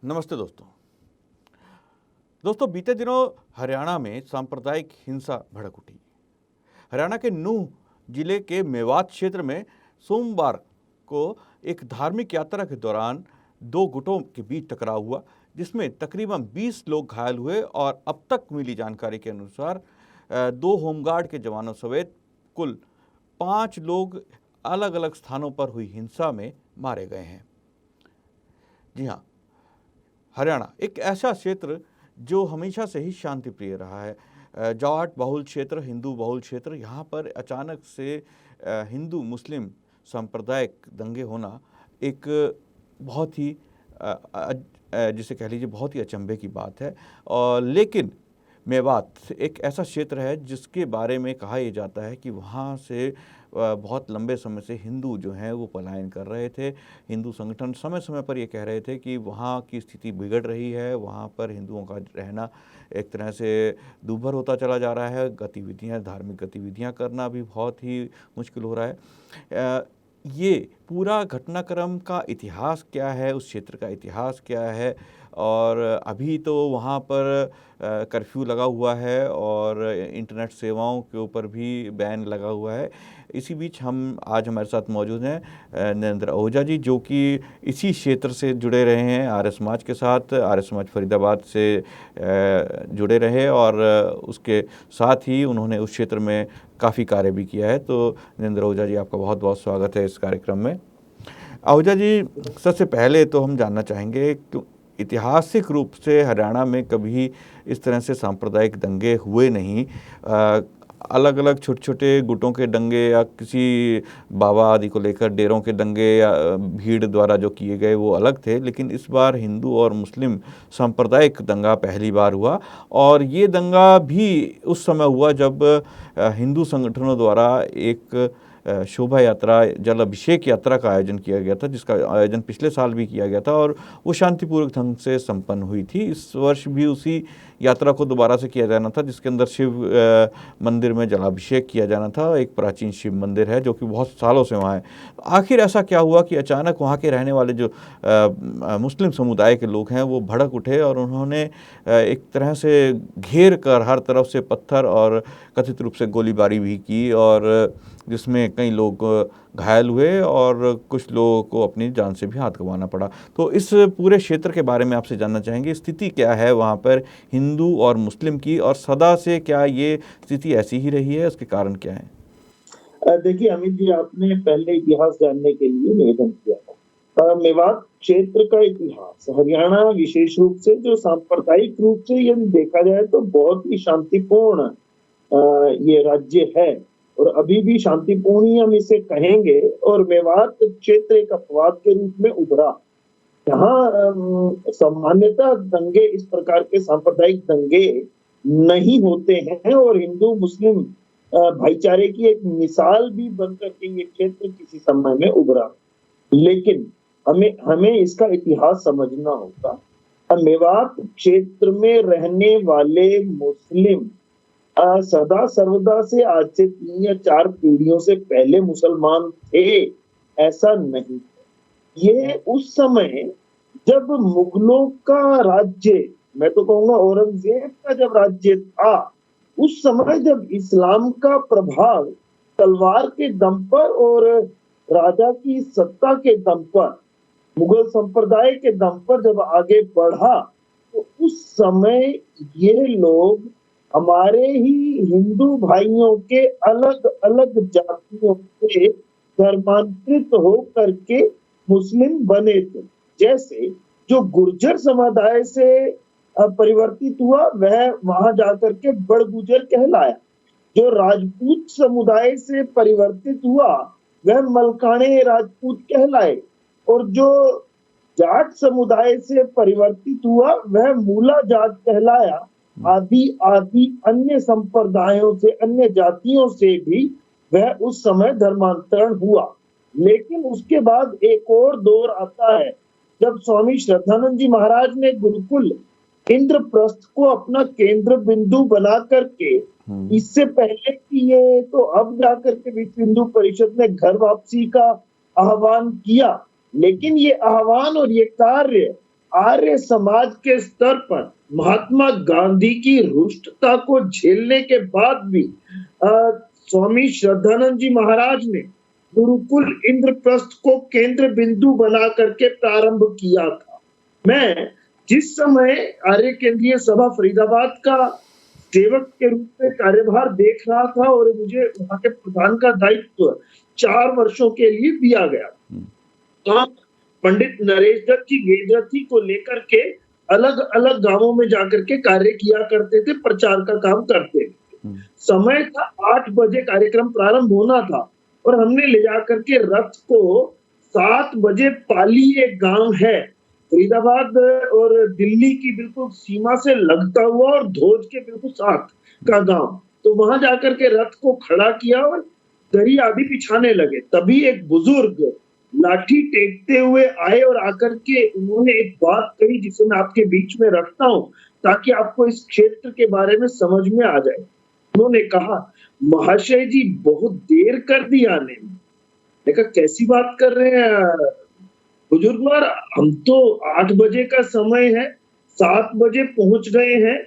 नमस्ते दोस्तों बीते दिनों हरियाणा में सांप्रदायिक हिंसा भड़क उठी। हरियाणा के नूंह जिले के मेवात क्षेत्र में सोमवार को एक धार्मिक यात्रा के दौरान दो गुटों के बीच टकराव हुआ, जिसमें तकरीबन 20 लोग घायल हुए और अब तक मिली जानकारी के अनुसार 2 होमगार्ड के जवानों समेत कुल 5 लोग अलग अलग स्थानों पर हुई हिंसा में मारे गए हैं। जी हाँ, हरियाणा एक ऐसा क्षेत्र जो हमेशा से ही शांति प्रिय रहा है। जाट बहुल क्षेत्र, हिंदू बहुल क्षेत्र, यहाँ पर अचानक से हिंदू मुस्लिम सांप्रदायिक दंगे होना एक बहुत ही जिसे कह लीजिए बहुत ही अचंभे की बात है। और लेकिन मेवात एक ऐसा क्षेत्र है जिसके बारे में कहा यह जाता है कि वहाँ से बहुत लंबे समय से हिंदू जो हैं वो पलायन कर रहे थे। हिंदू संगठन समय समय पर ये कह रहे थे कि वहाँ की स्थिति बिगड़ रही है, वहाँ पर हिंदुओं का रहना एक तरह से दूभर होता चला जा रहा है, गतिविधियाँ, धार्मिक गतिविधियाँ करना भी बहुत ही मुश्किल हो रहा है। ये पूरा घटनाक्रम का इतिहास क्या है, उस क्षेत्र का इतिहास क्या है, और अभी तो वहाँ पर कर्फ्यू लगा हुआ है और इंटरनेट सेवाओं के ऊपर भी बैन लगा हुआ है। इसी बीच आज हमारे साथ मौजूद हैं नरेंद्र आहूजा जी, जो कि इसी क्षेत्र से जुड़े रहे हैं, आर्य समाज के साथ, आर्य समाज फरीदाबाद से जुड़े रहे और उसके साथ ही उन्होंने उस क्षेत्र में काफ़ी कार्य भी किया है। तो नरेंद्र आहूजा जी, आपका बहुत बहुत स्वागत है इस कार्यक्रम में। आहूजा जी, सबसे पहले तो हम जानना चाहेंगे कि ऐतिहासिक रूप से हरियाणा में कभी इस तरह से सांप्रदायिक दंगे हुए नहीं। अलग अलग छोटे छोटे गुटों के दंगे या किसी बाबा आदि को लेकर डेरों के दंगे या भीड़ द्वारा जो किए गए वो अलग थे, लेकिन इस बार हिंदू और मुस्लिम सांप्रदायिक दंगा पहली बार हुआ। और ये दंगा भी उस समय हुआ जब हिंदू संगठनों द्वारा एक शोभा यात्रा, जल अभिषेक यात्रा का आयोजन किया गया था, जिसका आयोजन पिछले साल भी किया गया था और वो शांतिपूर्वक ढंग से संपन्न हुई थी। इस वर्ष भी उसी यात्रा को दोबारा से किया जाना था, जिसके अंदर शिव मंदिर में जलाभिषेक किया जाना था। एक प्राचीन शिव मंदिर है जो कि बहुत सालों से वहाँ है। आखिर ऐसा क्या हुआ कि अचानक वहाँ के रहने वाले जो मुस्लिम समुदाय के लोग हैं वो भड़क उठे और उन्होंने एक तरह से घेर कर हर तरफ से पत्थर और कथित रूप से गोलीबारी भी की, और जिसमें कई लोग घायल हुए और कुछ लोगों को अपनी जान से भी हाथ गंवाना पड़ा। तो इस पूरे क्षेत्र के बारे में आपसे जानना चाहेंगे, स्थिति क्या है वहाँ पर हिंदू और मुस्लिम की, और सदा से क्या ये स्थिति ऐसी ही रही है, उसके कारण क्या है? देखिए अमित जी, आपने पहले इतिहास जानने के लिए निवेदन किया था। मेवात क्षेत्र का इतिहास हरियाणा विशेष रूप से जो सांप्रदायिक रूप से यदि देखा जाए तो बहुत ही शांतिपूर्ण ये राज्य है और अभी भी शांतिपूर्ण ही हम इसे कहेंगे। और मेवात क्षेत्र एक अपवाद के रूप में उभरा, जहाँ सामान्यतः दंगे, इस प्रकार के सांप्रदायिक दंगे नहीं होते हैं और हिंदू मुस्लिम भाईचारे की एक मिसाल भी बनकर के ये क्षेत्र किसी समय में उभरा। लेकिन हमें इसका इतिहास समझना होगा। मेवात क्षेत्र में रहने वाले मुस्लिम सदा सर्वदा से, आज से 3 या 4 पीढ़ियों से पहले मुसलमान थे, ऐसा नहीं। ये उस समय जब मुगलों का राज्य, मैं तो कहूंगा औरंगजेब का जब राज्य था, उस समय जब इस्लाम का प्रभाव तलवार के दम पर और राजा की सत्ता के दम पर, मुगल संप्रदाय के दम पर जब आगे बढ़ा, तो उस समय ये लोग हमारे ही हिंदू भाइयों के अलग अलग जातियों से धर्मांतरित हो करके मुस्लिम बने थे। जैसे जो गुर्जर समुदाय से परिवर्तित हुआ वह वहां जाकर के बड़गुजर कहलाया, जो राजपूत समुदाय से परिवर्तित हुआ वह मलकाने राजपूत कहलाए, और जो जाट समुदाय से परिवर्तित हुआ वह मूला जाट कहलाया। आदि आदि अन्य संप्रदायों से, अन्य जातियों से भी वह उस समय धर्मांतरण हुआ। लेकिन उसके बाद एक और दौर आता है जब स्वामी श्रद्धानंद जी महाराज ने गुरुकुल इंद्रप्रस्थ को अपना केंद्र बिंदु बना करके, इससे पहले कि ये तो अब जाकर के विश्व हिंदू परिषद ने घर वापसी का आह्वान किया, लेकिन ये आह्वान और ये कार्य आर्य समाज के स्तर पर महात्मा गांधी की रुष्टता को झेलने के बाद भी स्वामी श्रद्धानंद जी महाराज ने गुरुकुल इंद्रप्रस्थ को केंद्र बिंदु बना करके प्रारंभ किया था। मैं जिस समय आर्य केंद्रीय सभा फरीदाबाद का सेवक के रूप में कार्यभार देख रहा था और मुझे वहां के प्रधान का दायित्व 4 वर्षों के लिए दिया गया, तो पंडित नरेश दत्त जी वेदरथी को लेकर के अलग अलग गांवों में जाकर के कार्य किया करते थे, प्रचार का काम करते थे। समय था 8 बजे कार्यक्रम प्रारंभ होना था और हमने ले जाकर के रथ को 7 बजे पाली, एक गांव है फरीदाबाद और दिल्ली की बिल्कुल सीमा से लगता हुआ और धोज के बिल्कुल साथ का गांव, तो वहां जाकर के रथ को खड़ा किया और दरी आदि बिछाने लगे। तभी एक बुजुर्ग लाठी टेकते हुए आए और आकर के उन्होंने एक बात कही जिसे मैं आपके बीच में रखता हूं ताकि आपको इस क्षेत्र के बारे में समझ में आ जाए। उन्होंने कहा, महाशय जी बहुत देर कर दी आने में। देखा कैसी बात कर रहे हैं बुजुर्गवार, हम तो 8 बजे का समय है, 7 बजे पहुंच गए हैं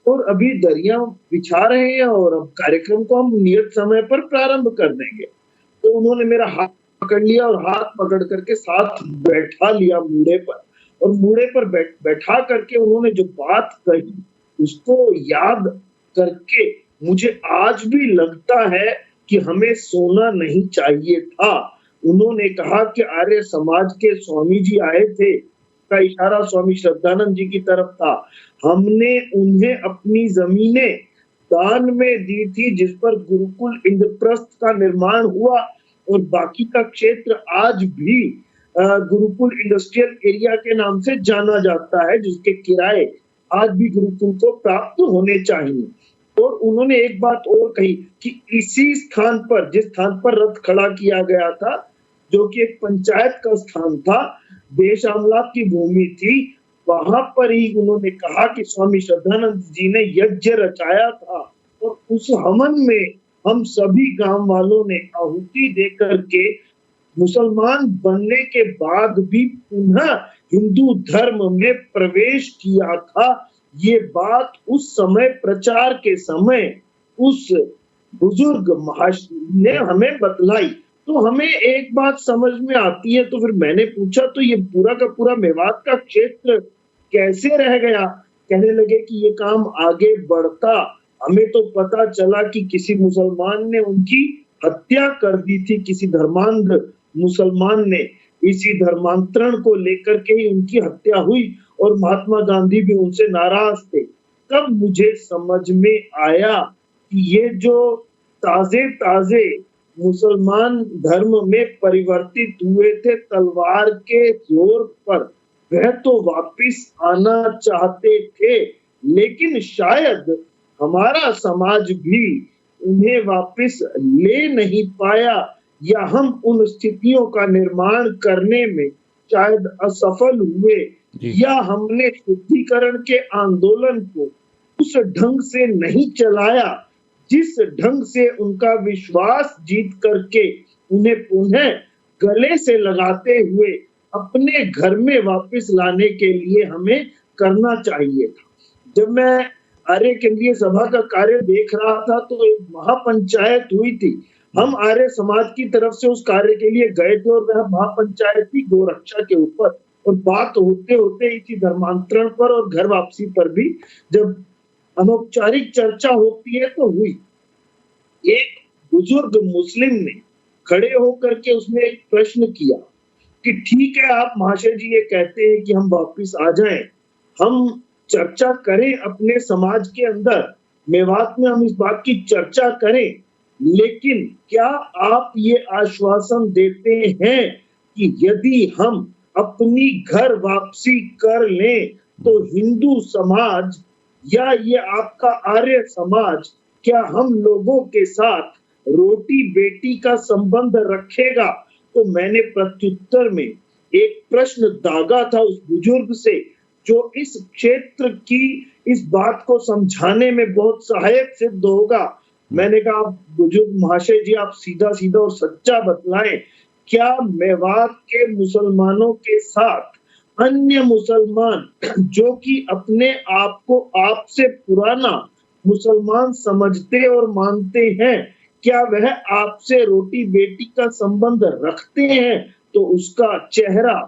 और अभी दरिया बिछा रहे हैं और अब कार्यक्रम को हम नियत समय पर प्रारंभ कर देंगे। तो उन्होंने मेरा हाथ पकड़ लिया और हाथ पकड़ करके साथ बैठा लिया मूढ़े पर, और मूढ़े पर बैठा करके उन्होंने जो बात कही उसको याद करके मुझे आज भी लगता है कि हमें सोना नहीं चाहिए था। उन्होंने कहा कि आर्य समाज के स्वामी जी आए थे, का इशारा स्वामी श्रद्धानंद जी की तरफ था, हमने उन्हें अपनी जमीनें दान में दी थी जिस पर गुरुकुल इंद्रप्रस्थ का निर्माण हुआ और बाकी का क्षेत्र आज भी गुरुकुल इंडस्ट्रियल एरिया के नाम से जाना जाता है, जिसके किराए आज भी गुरुकुल को प्राप्त होने चाहिए। और उन्होंने एक बात और कही कि इसी स्थान पर, जिस स्थान पर रथ खड़ा किया गया था, जो कि एक पंचायत का स्थान था, देश आमलात की भूमि थी, वहां पर ही उन्होंने कहा कि स्वामी श्रद्धानंद जी ने यज्ञ रचाया था और उस हवन में हम सभी गांव वालों ने आहुति देकर के मुसलमान बनने के बाद भी पुनः हिंदू धर्म में प्रवेश किया था। ये बात उस समय प्रचार के समय उस बुजुर्ग महाशय ने हमें बतलाई। तो हमें एक बात समझ में आती है, तो फिर मैंने पूछा तो ये पूरा का पूरा मेवात का क्षेत्र कैसे रह गया? कहने लगे कि ये काम आगे बढ़ता, हमें तो पता चला कि किसी मुसलमान ने उनकी हत्या कर दी थी, किसी धर्मांध मुसलमान ने, इसी धर्मांतरण को लेकर के ही उनकी हत्या हुई और महात्मा गांधी भी उनसे नाराज थे। तब मुझे समझ में आया कि ये जो ताजे ताजे मुसलमान धर्म में परिवर्तित हुए थे तलवार के जोर पर, वह तो वापिस आना चाहते थे, लेकिन शायद हमारा समाज भी उन्हें वापिस ले नहीं पाया, या हम उन स्थितियों का निर्माण करने में शायद असफल हुए, या हमने शुद्धिकरण के आंदोलन को उस ढंग से नहीं चलाया जिस ढंग से उनका विश्वास जीत करके उन्हें पुनः गले से लगाते हुए अपने घर में वापस लाने के लिए हमें करना चाहिए था। जब मैं आर्य केंद्रीय सभा का कार्य देख रहा था तो एक महापंचायत हुई थी। हम आर्य समाज की तरफ से उस कार्य के लिए गए थे और वह महापंचायत थी गोरक्षा के ऊपर, और बात होते होते इसी धर्मांतरण पर और घर वापसी पर भी जब अनौपचारिक चर्चा होती है तो हुई। एक बुजुर्ग मुस्लिम ने खड़े होकर के उसने एक प्रश्न किया कि ठीक है, आप महाशय जी ये कहते हैं कि हम वापस आ जाएं, हम चर्चा करें अपने समाज के अंदर, मेवात में हम इस बात की चर्चा करें, लेकिन क्या आप ये आश्वासन देते हैं कि यदि हम अपनी घर वापसी कर लें तो हिंदू समाज या ये आपका आर्य समाज क्या हम लोगों के साथ रोटी बेटी का संबंध रखेगा? तो मैंने प्रत्युत्तर में एक प्रश्न दागा था उस बुजुर्ग से जो इस क्षेत्र की इस बात को समझाने में बहुत सहायक सिद्ध होगा। मैंने कहा, बुजुर्ग महाशय जी आप सीधा सीधा और सच्चा बतलाएं, क्या मेवात के मुसलमानों के साथ अन्य मुसलमान जो कि अपने आप को आपसे पुराना मुसलमान समझते और मानते हैं, क्या वह आपसे रोटी बेटी का संबंध रखते हैं? तो उसका चेहरा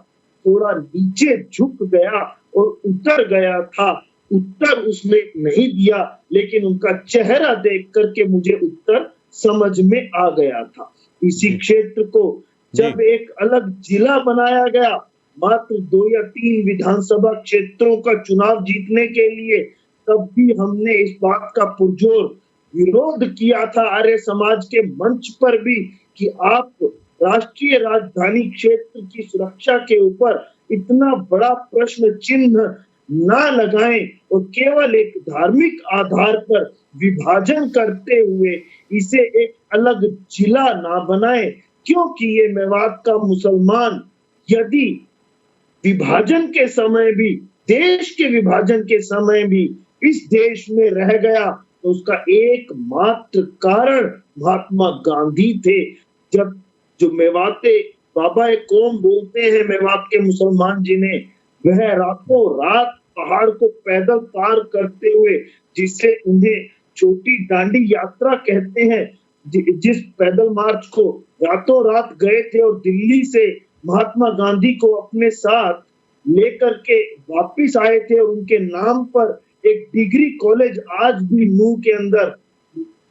थोड़ा नीचे झुक गया और उतर गया था। उत्तर उसने नहीं दिया, लेकिन उनका चेहरा देख करके मुझे उत्तर समझ में आ गया था। इसी जी क्षेत्र को जब जी एक अलग जिला बनाया गया, मात्र 2 या 3 विधानसभा क्षेत्रों का चुनाव जीतने के लिए, तब भी हमने इस बात का पुरजोर विरोध किया था आर्य समाज के मंच पर भी कि आप राष्ट्रीय राजधानी क्षेत्र की सुरक्षा के ऊपर इतना बड़ा प्रश्न चिन्ह ना लगाएं और केवल एक धार्मिक आधार पर विभाजन करते हुए इसे एक अलग जिला ना बनाएं, क्योंकि ये मेवात का मुसलमान यदि विभाजन के समय भी, देश के विभाजन के समय भी इस देश में रह गया, तो उसका एकमात्र कारण महात्मा गांधी थे। जब जो मेवाते बाबा ए कौम बोलते हैं मेवात के मुसलमान जिन्हें, वह रातों रात पहाड़ को पैदल पार करते हुए, जिसे उन्हें छोटी दांडी यात्रा कहते हैं, जिस पैदल मार्च को रातों रात गए थे और दिल्ली से महात्मा गांधी को अपने साथ लेकर के वापिस आए थे और उनके नाम पर एक डिग्री कॉलेज आज भी नूह के अंदर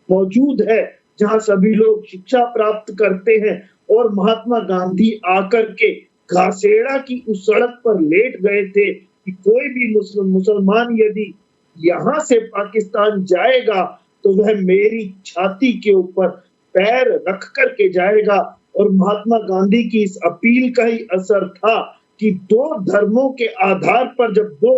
मौजूद है, जहां सभी लोग शिक्षा प्राप्त करते हैं। और महात्मा गांधी आकर के घासेड़ा की उस सड़क पर लेट गए थे कि कोई भी मुसलमान यदि यहाँ से पाकिस्तान जाएगा तो वह मेरी छाती के ऊपर पैर रख करके जाएगा। और महात्मा गांधी की इस अपील का ही असर था कि 2 धर्मों के आधार पर जब 2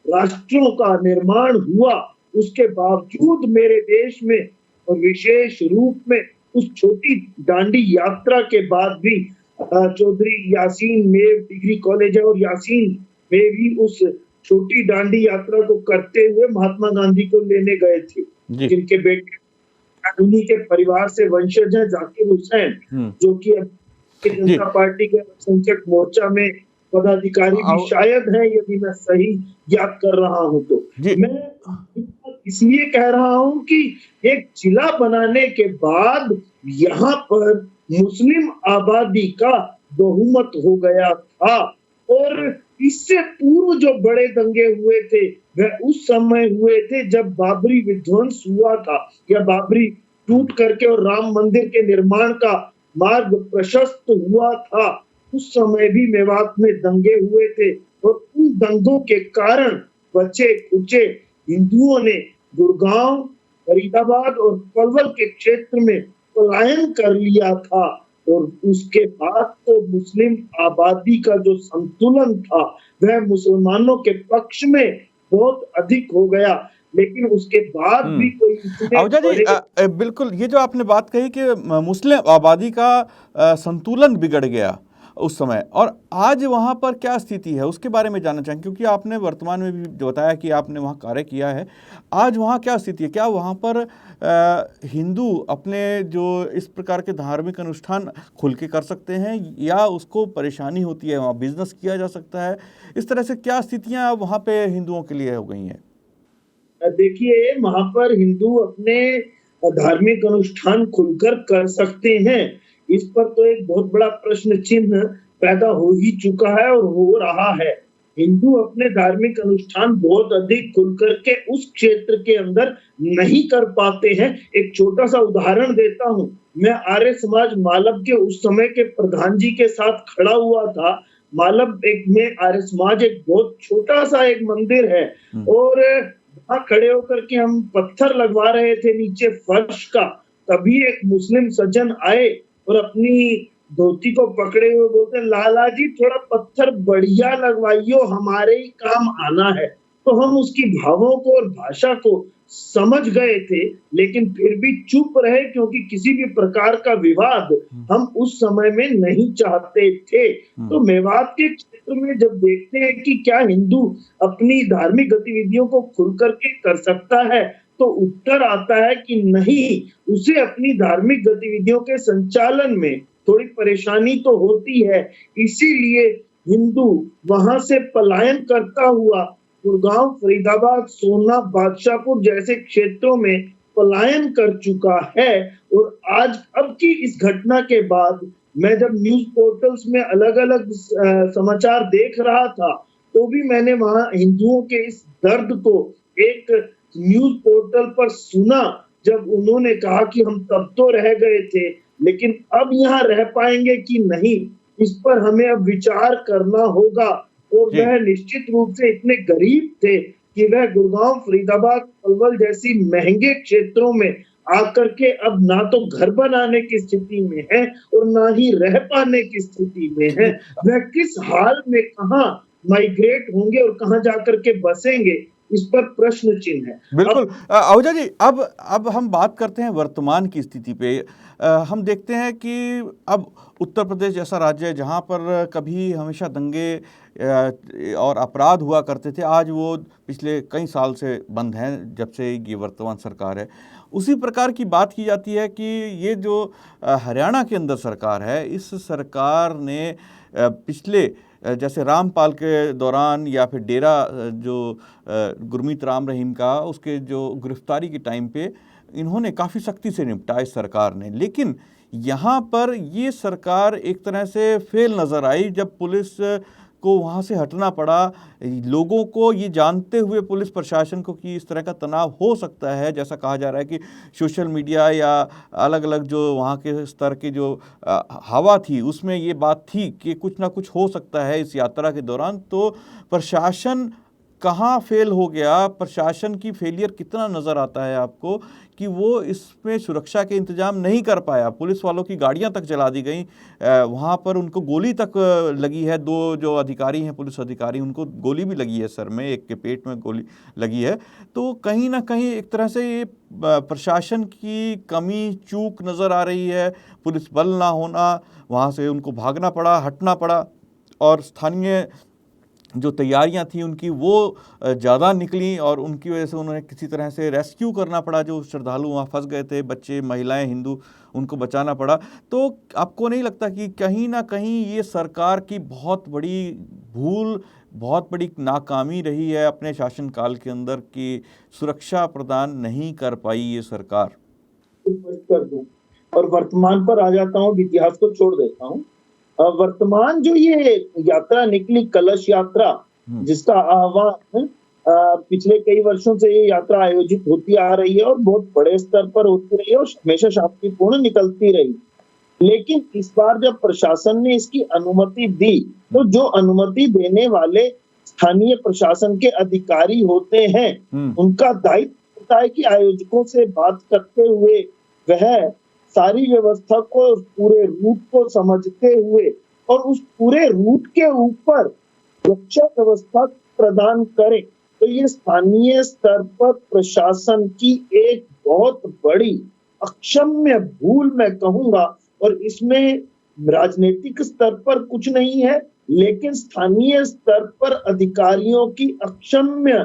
राष्ट्रों का निर्माण हुआ, उसके बावजूद मेरे देश में और विशेष रूप में उस छोटी दांडी यात्रा के बाद भी चौधरी यासीन मेव डिग्री कॉलेज है और यासीन में भी उस छोटी दांडी यात्रा को करते हुए महात्मा गांधी को लेने गए थे, जिनके बेटे उन्हीं के परिवार से वंशज है जाकिर हुसैन, जो कि जनता पार्टी के अल्पसंख्यक मोर्चा में पदाधिकारी भी शायद है, यदि मैं सही याद कर रहा हूं तो। मैं इसलिए कह रहा हूं कि एक जिला बनाने के बाद यहाँ पर मुस्लिम आबादी का बहुमत हो गया था। और इससे पूर्व जो बड़े दंगे हुए थे वह उस समय हुए थे जब बाबरी विध्वंस हुआ था, या बाबरी टूट करके और राम मंदिर के निर्माण का मार्ग प्रशस्त हुआ था। उस समय भी मेवात में दंगे हुए थे और उन दंगों के कारण बचे खुचे हिंदुओं ने गुड़गांव, फरीदाबाद और पलवल के क्षेत्र में पलायन कर लिया था। और उसके बाद तो मुस्लिम आबादी का जो संतुलन था वह मुसलमानों के पक्ष में बहुत अधिक हो गया, लेकिन उसके बाद भी कोई अवजा जी बिल्कुल ये जो आपने बात कही कि मुस्लिम आबादी का संतुलन बिगड़ गया उस समय, और आज वहाँ पर क्या स्थिति है उसके बारे में जानना चाहेंगे, क्योंकि आपने वर्तमान में भी बताया कि आपने वहाँ कार्य किया है। आज वहाँ क्या स्थिति है? क्या वहाँ पर हिंदू अपने जो इस प्रकार के धार्मिक अनुष्ठान खुल के कर सकते हैं, या उसको परेशानी होती है, वहाँ बिजनेस किया जा सकता है? इस तरह से क्या स्थितियाँ वहाँ पे हिंदुओं के लिए हो गई हैं? देखिए, वहाँ पर हिंदू अपने धार्मिक अनुष्ठान खुलकर कर सकते हैं, इस पर तो एक बहुत बड़ा प्रश्न चिन्ह पैदा हो ही चुका है और हो रहा है। हिंदू अपने धार्मिक अनुष्ठान बहुत अधिक खुल करके उस क्षेत्र के अंदर नहीं कर पाते हैं। एक छोटा सा उदाहरण देता हूँ। मैं आर्य समाज मालब के उस समय के प्रधान जी के साथ खड़ा हुआ था। मालब में आर्य समाज एक बहुत छोटा सा एक मंदिर है, और वहां खड़े होकर के हम पत्थर लगवा रहे थे नीचे फर्श का, तभी एक मुस्लिम सज्जन आए और अपनी धोती को पकड़े हुए बोलते, लाला जी थोड़ा पत्थर बढ़िया लगवाइयो, हमारे ही काम आना है। तो हम उसकी भावों को और भाषा को समझ गए थे, लेकिन फिर भी चुप रहे, क्योंकि किसी भी प्रकार का विवाद हम उस समय में नहीं चाहते थे। तो मेवात के क्षेत्र में जब देखते हैं कि क्या हिंदू अपनी धार्मिक गतिविधियों को खुल करके कर सकता है, तो उत्तर आता है कि नहीं, उसे अपनी धार्मिक गतिविधियों के संचालन में थोड़ी परेशानी तो होती है। इसीलिए हिंदू वहां से पलायन करता हुआ गुड़गांव, फरीदाबाद, सोना, बादशाहपुर जैसे क्षेत्रों में पलायन कर चुका है। और आज अब की इस घटना के बाद मैं जब न्यूज पोर्टल्स में अलग अलग समाचार देख रहा था, तो भी मैंने वहां हिंदुओं के इस दर्द को एक न्यूज पोर्टल पर सुना, जब उन्होंने कहा कि हम तब तो रह गए थे, लेकिन अब यहाँ रह पाएंगे कि नहीं, इस पर हमें अब विचार करना होगा। और जी। वह निश्चित रूप से इतने गरीब थे कि वह गुड़गांव, फरीदाबाद, पलवल जैसी महंगे क्षेत्रों में आकर के अब ना तो घर बनाने की स्थिति में है और ना ही रह पाने की स्थिति में है। वह किस हाल में कहाँ माइग्रेट होंगे और कहाँ जाकर के बसेंगे, इस पर प्रश्न चिन्ह है। बिल्कुल। आहूजा जी, अब हम बात करते हैं वर्तमान की स्थिति पे। हम देखते हैं कि अब उत्तर प्रदेश जैसा राज्य है जहाँ पर कभी हमेशा दंगे और अपराध हुआ करते थे, आज वो पिछले कई साल से बंद हैं जब से ये वर्तमान सरकार है। उसी प्रकार की बात की जाती है कि ये जो हरियाणा के अंदर सरकार है, इस सरकार ने पिछले जैसे रामपाल के दौरान या फिर डेरा जो गुरमीत राम रहीम का, उसके जो गिरफ्तारी के टाइम पे इन्होंने काफ़ी सख्ती से निपटा इस सरकार ने। लेकिन यहाँ पर ये सरकार एक तरह से फेल नज़र आई जब पुलिस को वहाँ से हटना पड़ा। लोगों को ये जानते हुए पुलिस प्रशासन को कि इस तरह का तनाव हो सकता है, जैसा कहा जा रहा है कि सोशल मीडिया या अलग अलग जो वहाँ के स्तर की जो हवा थी उसमें ये बात थी कि कुछ ना कुछ हो सकता है इस यात्रा के दौरान। तो प्रशासन कहाँ फेल हो गया, प्रशासन की फेलियर कितना नज़र आता है आपको कि वो इसमें सुरक्षा के इंतजाम नहीं कर पाया। पुलिस वालों की गाड़ियां तक जला दी गई, वहाँ पर उनको गोली तक लगी है। दो जो अधिकारी हैं, पुलिस अधिकारी, उनको गोली भी लगी है सर में, एक के पेट में गोली लगी है। तो कहीं ना कहीं एक तरह से ये प्रशासन की कमी चूक नज़र आ रही है। पुलिस बल ना होना, वहाँ से उनको भागना पड़ा, हटना पड़ा, और स्थानीय जो तैयारियां थी उनकी वो ज़्यादा निकली और उनकी वजह से उन्हें किसी तरह से रेस्क्यू करना पड़ा। जो श्रद्धालु वहाँ फंस गए थे, बच्चे, महिलाएं, हिंदू, उनको बचाना पड़ा। तो आपको नहीं लगता कि कहीं ना कहीं ये सरकार की बहुत बड़ी भूल, बहुत बड़ी नाकामी रही है अपने शासनकाल के अंदर कि सुरक्षा प्रदान नहीं कर पाई ये सरकार? कर दूं और वर्तमान पर आ जाता हूँ, इतिहास को छोड़ देता हूँ। वर्तमान जो ये यात्रा निकली, कलश यात्रा, जिसका आह्वान पिछले कई वर्षों से ये यात्रा आयोजित होती आ रही है और बहुत बड़े स्तर पर होती रही है और हमेशा शांतिपूर्ण निकलती रही। लेकिन इस बार जब प्रशासन ने इसकी अनुमति दी, तो जो अनुमति देने वाले स्थानीय प्रशासन के अधिकारी होते हैं, उनका दायित्व होता है कि आयोजकों से बात करते हुए वह सारी व्यवस्था को, उस पूरे रूट को समझते हुए और उस पूरे रूट के ऊपर सुरक्षा व्यवस्था प्रदान करें। तो ये स्थानीय स्तर पर प्रशासन की एक बहुत बड़ी अक्षम्य भूल मैं कहूंगा, और इसमें राजनीतिक स्तर पर कुछ नहीं है, लेकिन स्थानीय स्तर पर अधिकारियों की अक्षम्य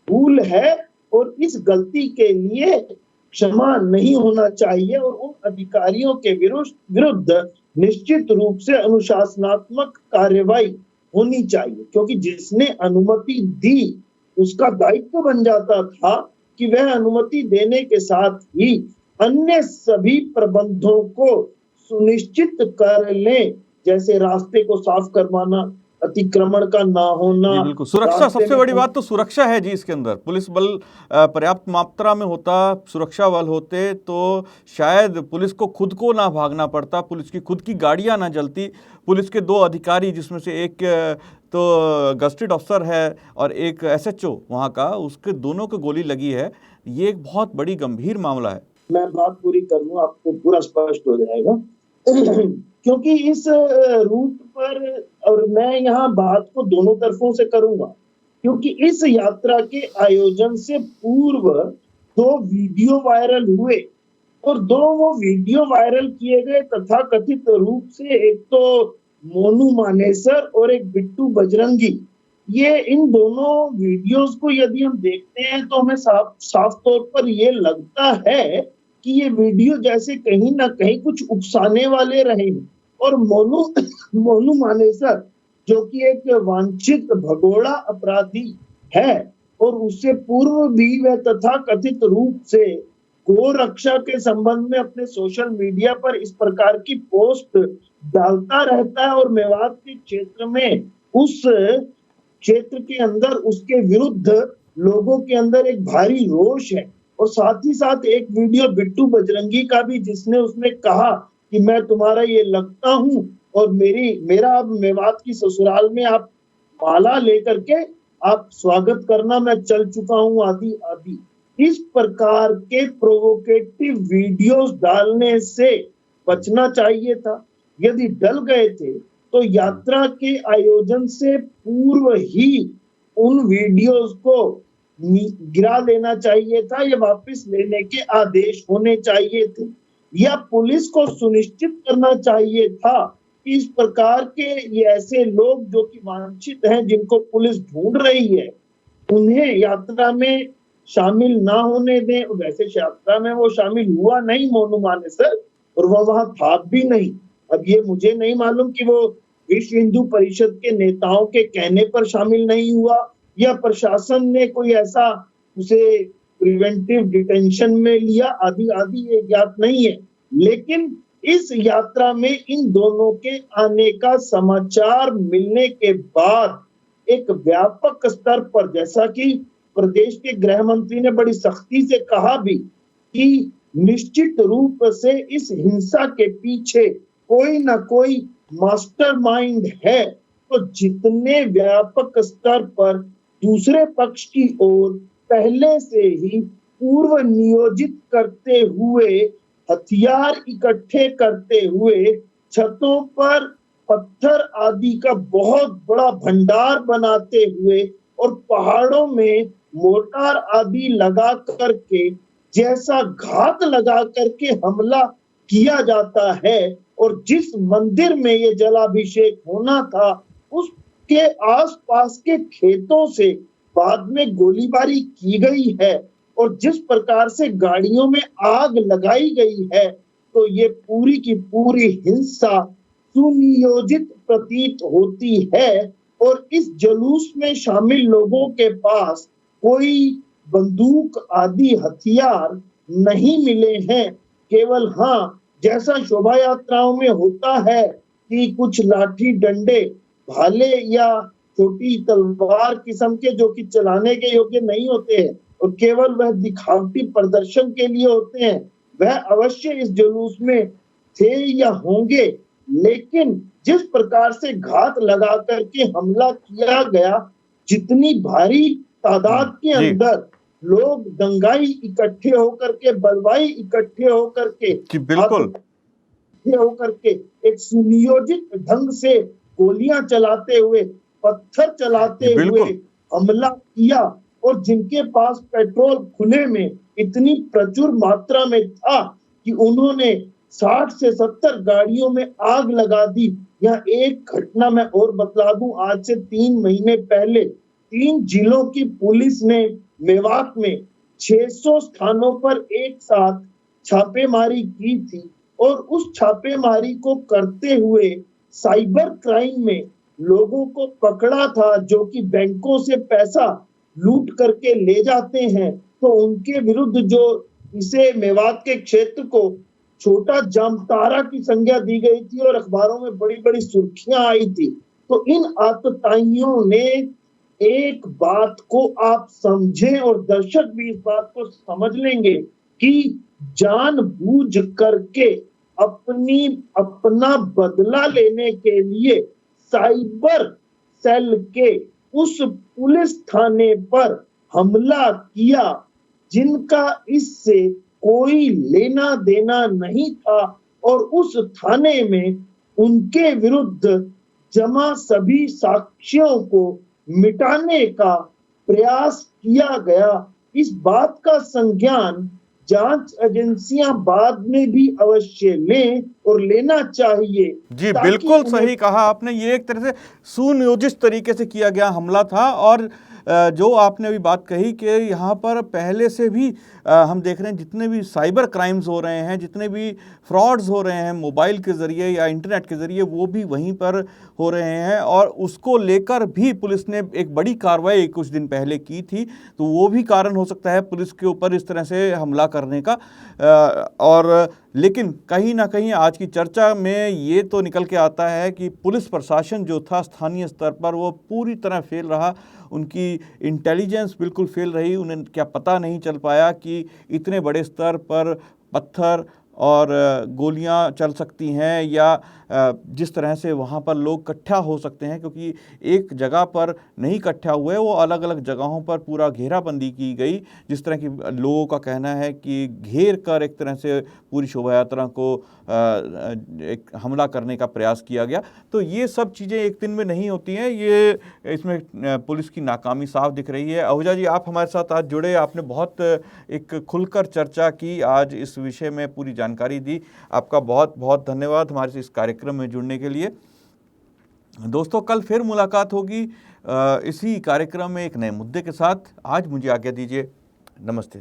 भूल है और इस गलती के लिए क्षमा नहीं होना चाहिए और उन अधिकारियों के विरुद्ध निश्चित रूप से अनुशासनात्मक कार्रवाई होनी चाहिए, क्योंकि जिसने अनुमति दी उसका दायित्व बन जाता था कि वह अनुमति देने के साथ ही अन्य सभी प्रबंधों को सुनिश्चित कर ले, जैसे रास्ते को साफ करवाना, अतिक्रमण का ना होना। बिल्कुल, सुरक्षा सबसे बड़ी बात तो सुरक्षा है जी। इसके अंदर पुलिस बल पर्याप्त मात्रा में होता, सुरक्षा बल होते तो शायद पुलिस को खुद को ना भागना पड़ता, पुलिस की खुद की गाड़ियां ना जलती। पुलिस के दो अधिकारी, जिसमें से एक तो गस्टेड अफसर है और एक SHO वहाँ का, उसके दोनों को गोली लगी है। ये एक बहुत बड़ी गंभीर मामला है। मैं बात पूरी कर लूं, आपको पूरा स्पष्ट हो जाएगा। क्योंकि इस रूट पर, और मैं यहाँ बात को दोनों तरफों से करूंगा, क्योंकि इस यात्रा के आयोजन से पूर्व 2 वीडियो वायरल हुए और 2 वो वीडियो वायरल किए गए तथाकथित रूप से, एक तो मोनू मानेसर और एक बिट्टू बजरंगी। ये इन दोनों वीडियोस को यदि हम देखते हैं तो हमें साफ तौर पर ये लगता है कि ये वीडियो जैसे कहीं ना कहीं कुछ उकसाने वाले रहे हैं। और मोनू मानेसर जो कि एक वांछित भगोड़ा अपराधी है और उससे पूर्व भी वह तथाकथित रूप से गो रक्षा के संबंध में अपने सोशल मीडिया पर इस प्रकार की पोस्ट डालता रहता है और मेवात के क्षेत्र में उस क्षेत्र के अंदर उसके विरुद्ध लोगों के अंदर एक भारी रोष है। और साथ ही साथ एक वीडियो बिट्टू बजरंगी का भी, जिसने उसने कहा कि मैं तुम्हारा ये लगता हूं और मेरा अब मेवात की ससुराल में आप माला लेकर के आप स्वागत करना, मैं चल चुका हूं, आदि आदि। इस प्रकार के प्रोवोकेटिव वीडियोस डालने से बचना चाहिए था। यदि डल गए थे तो यात्रा के आयोजन से पूर्व ही उन वीडियोस को गिरा देना चाहिए था या वापस लेने के आदेश होने चाहिए थे, या पुलिस को सुनिश्चित करना चाहिए था कि इस प्रकार के ये ऐसे लोग जो कि वांछित हैं, जिनको पुलिस ढूंढ रही है, उन्हें यात्रा में शामिल ना होने दें। वैसे यात्रा में वो शामिल हुआ नहीं मोनू मानेसर, और वो वहां था भी नहीं। अब ये मुझे नहीं मालूम कि वो विश्व हिंदू परिषद के नेताओं के कहने पर शामिल नहीं हुआ या प्रशासन ने कोई ऐसा उसे प्रिवेंटिव डिटेंशन में लिया, आदि आदि, ये ज्ञात नहीं है। लेकिन इस यात्रा में इन दोनों के आने का समाचार मिलने के बाद एक व्यापक स्तर पर, जैसा कि प्रदेश के गृह मंत्री ने बड़ी सख्ती से कहा भी कि निश्चित रूप से इस हिंसा के पीछे कोई ना कोई मास्टरमाइंड है, तो जितने व्यापक स्तर पर दूसरे पक्ष की ओर पहले से ही पूर्व नियोजित करते हुए, हथियार इकट्ठे करते हुए, छतों पर पत्थर आदि का बहुत बड़ा भंडार बनाते हुए और पहाड़ों में मोर्टार आदि लगा करके, जैसा घात लगा करके हमला किया जाता है, और जिस मंदिर में ये जलाभिषेक होना था उसके आसपास के खेतों से बाद में गोलीबारी की गई है, और जिस प्रकार से गाड़ियों में आग लगाई गई है, तो ये पूरी की पूरी हिंसा सुनियोजित प्रतीत होती है। और इस जुलूस में शामिल लोगों के पास कोई बंदूक आदि हथियार नहीं मिले हैं, केवल हाँ, जैसा शोभा यात्राओं में होता है कि कुछ लाठी डंडे भाले या छोटी तलवार किस्म के, जो कि चलाने के योग्य नहीं होते हैं और केवल वह दिखावटी प्रदर्शन के लिए होते हैं, वह अवश्य इस जुलूस में थे या होंगे। लेकिन जिस प्रकार से घात लगा करके हमला किया गया, जितनी भारी तादाद के अंदर लोग दंगाई इकट्ठे होकर के, बलवाई इकट्ठे होकर के, बिल्कुल होकर के एक सुनियोजित ढंग से गोलियां चलाते हुए, पत्थर चलाते हुए हमला किया, और जिनके पास पेट्रोल खुले में इतनी प्रचुर मात्रा में था कि उन्होंने 60 से 70 गाड़ियों में आग लगा दी। यह एक घटना मैं और बतला दूं, आज से 3 महीने पहले 3 जिलों की पुलिस ने मेवात में 600 स्थानों पर एक साथ छापेमारी की थी, और उस छापेमारी को करते हुए साइबर क्राइम में लोगों को पकड़ा था, जो कि बैंकों से पैसा लूट करके ले जाते हैं। तो उनके विरुद्ध जो इसे मेवात के क्षेत्र को छोटा जामतारा की संज्ञा दी गई थी और अखबारों में बड़ी बड़ी सुर्खियां आई थी। तो इन आतताइयों ने एक बात को आप समझें, और दर्शक भी इस बात को समझ लेंगे कि जानबूझ करके अपना बदला लेने के लिए साइबर सेल के उस पुलिस थाने पर हमला किया, जिनका इससे कोई लेना देना नहीं था, और उस थाने में उनके विरुद्ध जमा सभी साक्ष्यों को मिटाने का प्रयास किया गया। इस बात का संज्ञान जांच एजेंसियां बाद में भी अवश्य लें और लेना चाहिए। जी बिल्कुल सही कहा आपने। ये एक तरह से सुनियोजित तरीके से किया गया हमला था, और जो आपने अभी बात कही कि यहाँ पर पहले से भी हम देख रहे हैं जितने भी साइबर क्राइम्स हो रहे हैं, जितने भी फ्रॉड्स हो रहे हैं मोबाइल के ज़रिए या इंटरनेट के ज़रिए, वो भी वहीं पर हो रहे हैं और उसको लेकर भी पुलिस ने एक बड़ी कार्रवाई कुछ दिन पहले की थी। तो वो भी कारण हो सकता है पुलिस के ऊपर इस तरह से हमला करने का। और लेकिन कहीं ना कहीं आज की चर्चा में ये तो निकल के आता है कि पुलिस प्रशासन जो था स्थानीय स्तर पर वो पूरी तरह फेल रहा, उनकी इंटेलिजेंस बिल्कुल फेल रही। उन्हें क्या पता नहीं चल पाया कि इतने बड़े स्तर पर पत्थर और गोलियां चल सकती हैं या जिस तरह से वहाँ पर लोग इकट्ठा हो सकते हैं, क्योंकि एक जगह पर नहीं इकट्ठा हुए, वो अलग अलग जगहों पर पूरा घेराबंदी की गई। जिस तरह की लोगों का कहना है कि घेर कर एक तरह से पूरी शोभा यात्रा को एक हमला करने का प्रयास किया गया। तो ये सब चीज़ें एक दिन में नहीं होती हैं, ये इसमें पुलिस की नाकामी साफ दिख रही है। आहूजा जी, आप हमारे साथ आज जुड़े, आपने बहुत एक खुलकर चर्चा की, आज इस विषय में पूरी जानकारी दी। आपका बहुत बहुत धन्यवाद हमारे इस कार्यक्रम में जुड़ने के लिए। दोस्तों, कल फिर मुलाकात होगी इसी कार्यक्रम में एक नए मुद्दे के साथ। आज मुझे आज्ञा दीजिए, नमस्ते।